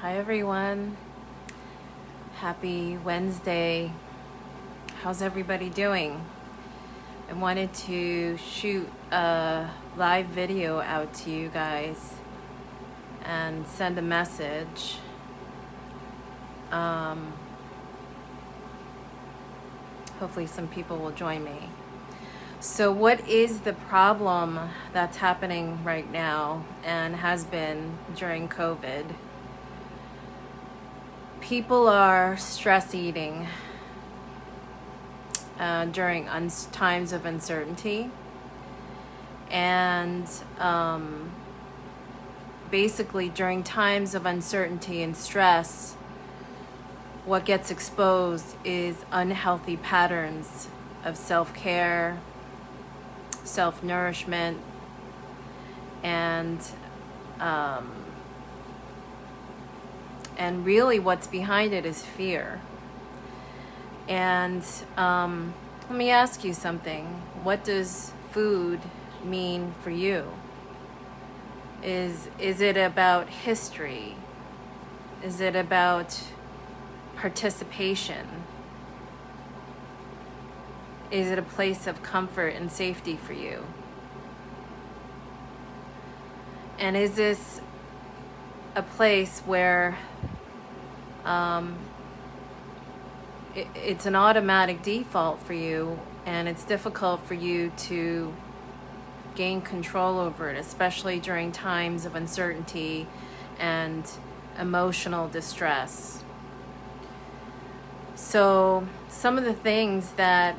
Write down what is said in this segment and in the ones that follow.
Hi everyone. Happy Wednesday. How's everybody doing? I wanted to shoot a live video out to you guys and send a message. Hopefully some people will join me. So what is the problem that's happening right now and has been during COVID? People are stress eating during times of uncertainty, and basically during times of uncertainty and stress, what gets exposed is unhealthy patterns of self-care, self-nourishment, and really what's behind it is fear. And let me ask you something. What does food mean for you? Is it about history? Is it about participation? Is it a place of comfort and safety for you? And is this a place where it's an automatic default for you, and it's difficult for you to gain control over it, especially during times of uncertainty and emotional distress? So some of the things that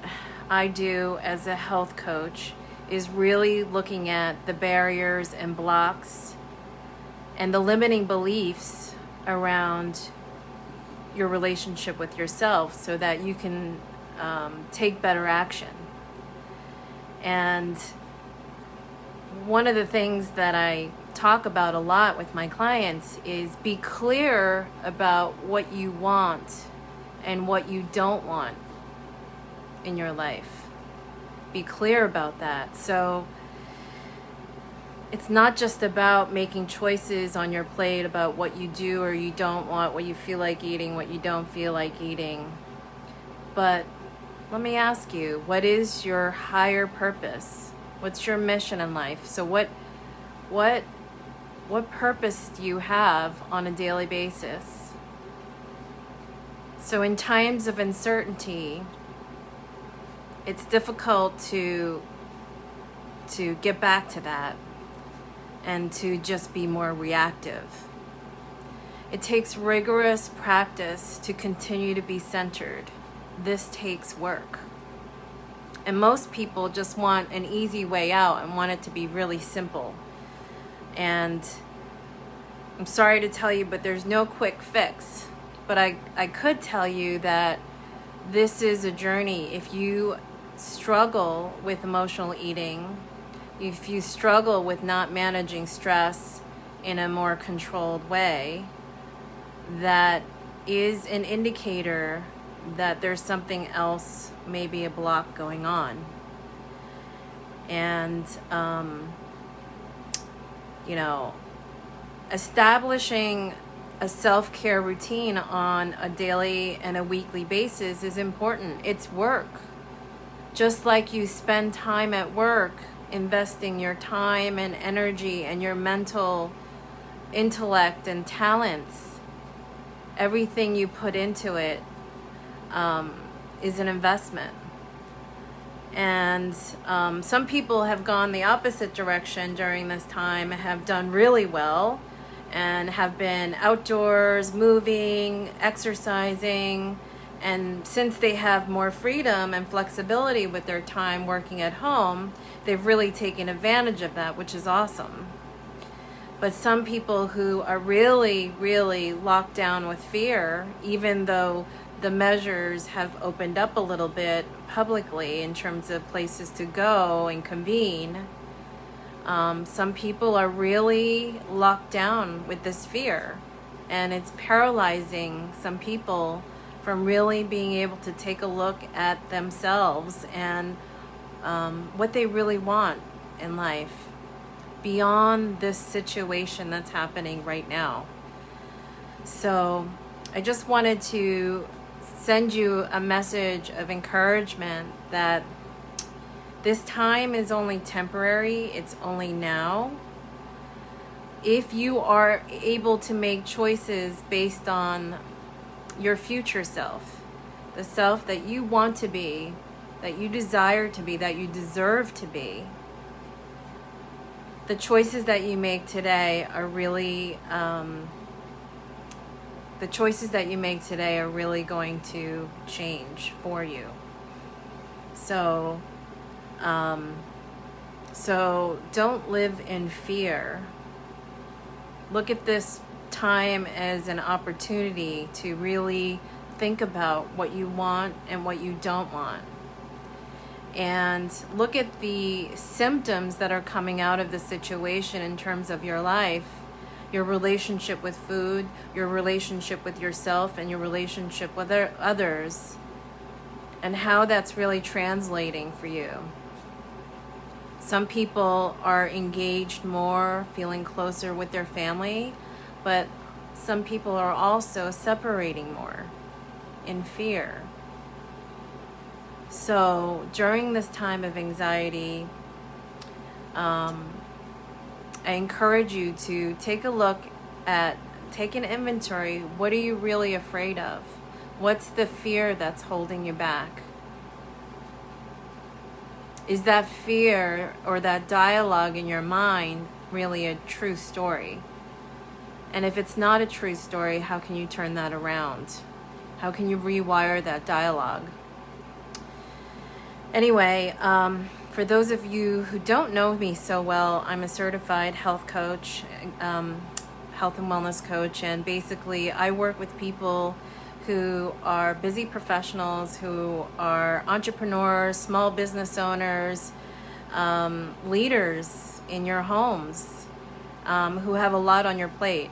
I do as a health coach is really looking at the barriers and blocks and the limiting beliefs around your relationship with yourself so that you can take better action. And one of the things that I talk about a lot with my clients is be clear about what you want and what you don't want in your life. Be clear about that. So it's not just about making choices on your plate about what you do or you don't want, what you feel like eating, what you don't feel like eating. But let me ask you, what is your higher purpose? What's your mission in life? So what purpose do you have on a daily basis? So in times of uncertainty, it's difficult to get back to that and to just be more reactive. It takes rigorous practice to continue to be centered. This takes work. And most people just want an easy way out and want it to be really simple. And I'm sorry to tell you, but there's no quick fix. But I could tell you that this is a journey. If you struggle with emotional eating, if you struggle with not managing stress in a more controlled way, that is an indicator that there's something else, maybe a block going on. And, establishing a self-care routine on a daily and a weekly basis is important. It's work. Just like you spend time at work investing your time and energy and your mental intellect and talents, everything you put into it is an investment. And some people have gone the opposite direction during this time, have done really well, and have been outdoors, moving, exercising. And since they have more freedom and flexibility with their time working at home, they've really taken advantage of that, which is awesome. But some people who are really, really locked down with fear, even though the measures have opened up a little bit publicly in terms of places to go and convene, some people are really locked down with this fear. And it's paralyzing some people from really being able to take a look at themselves and what they really want in life beyond this situation that's happening right now. So I just wanted to send you a message of encouragement that this time is only temporary. It's only now. If you are able to make choices based on your future self, the self that you want to be, that you desire to be, that you deserve to be, the choices that you make today are really going to change for you. So don't live in fear. Look at this time as an opportunity to really think about what you want and what you don't want. And look at the symptoms that are coming out of the situation in terms of your life, your relationship with food, your relationship with yourself, and your relationship with others, and how that's really translating for you. Some people are engaged more, feeling closer with their family, but some people are also separating more in fear. So during this time of anxiety, I encourage you to take an inventory. What are you really afraid of? What's the fear that's holding you back? Is that fear or that dialogue in your mind really a true story? And if it's not a true story, how can you turn that around? How can you rewire that dialogue? Anyway, for those of you who don't know me so well, I'm a certified health coach, health and wellness coach, and basically I work with people who are busy professionals, who are entrepreneurs, small business owners, leaders in your homes, who have a lot on your plate.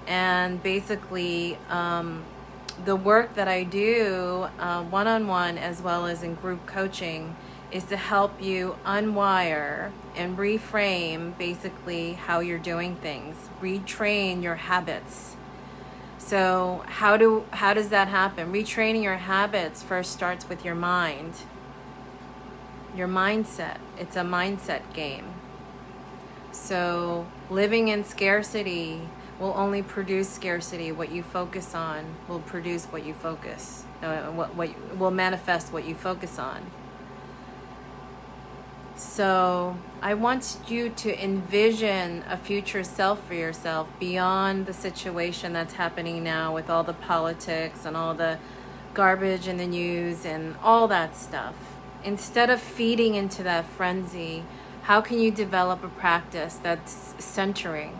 And basically, the work that I do one-on-one as well as in group coaching is to help you unwire and reframe basically how you're doing things, retrain your habits. So how does that happen? Retraining your habits first starts with your mind, your mindset. It's a mindset game. So living in scarcity will only produce scarcity. What you focus on will produce what you focus. What will manifest what you focus on. So I want you to envision a future self for yourself beyond the situation that's happening now with all the politics and all the garbage in the news and all that stuff. Instead of feeding into that frenzy, how can you develop a practice that's centering,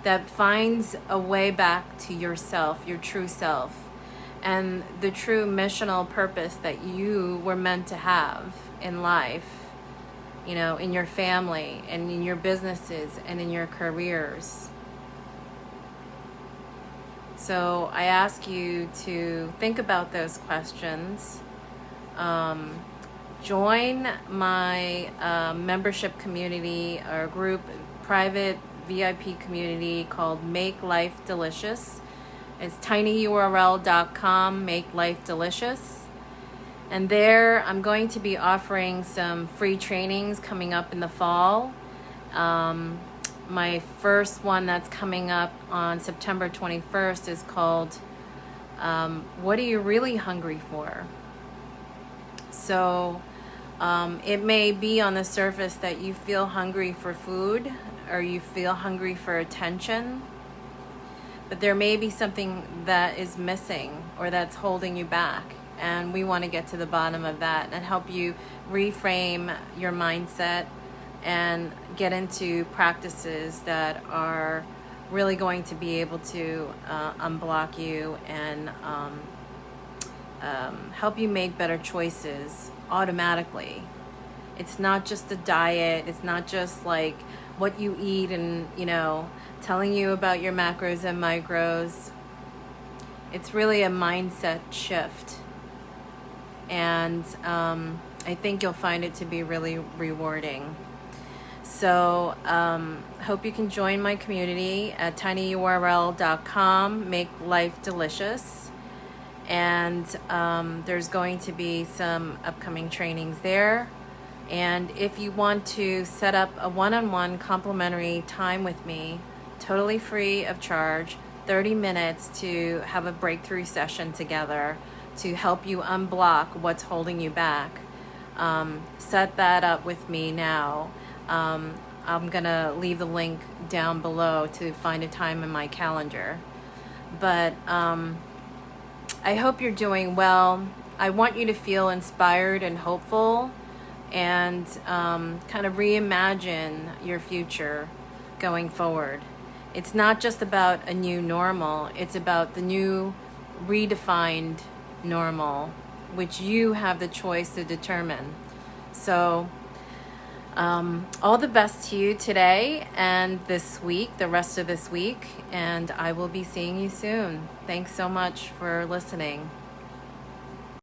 that finds a way back to yourself, your true self, and the true missional purpose that you were meant to have in life, you know, in your family and in your businesses and in your careers. So I ask you to think about those questions. Join my membership community or group, private VIP community called Make Life Delicious. It's tinyurl.com, Make Life Delicious. And there I'm going to be offering some free trainings coming up in the fall. My first one that's coming up on September 21st is called What Are You Really Hungry For? So it may be on the surface that you feel hungry for food or you feel hungry for attention, but there may be something that is missing or that's holding you back. And we want to get to the bottom of that and help you reframe your mindset and get into practices that are really going to be able to unblock you and help you make better choices automatically. It's not just a diet. It's not just like what you eat and, you know, telling you about your macros and micros. It's really a mindset shift. And I think you'll find it to be really rewarding. So hope you can join my community at tinyurl.com. Make life delicious. And there's going to be some upcoming trainings there. And if you want to set up a one-on-one complimentary time with me, totally free of charge, 30 minutes to have a breakthrough session together to help you unblock what's holding you back, set that up with me now. I'm gonna leave the link down below to find a time in my calendar. But I hope you're doing well. I want you to feel inspired and hopeful, and kind of reimagine your future going forward. It's not just about a new normal, it's about the new redefined normal, which you have the choice to determine. So all the best to you today and this week, the rest of this week, and I will be seeing you soon. Thanks so much for listening.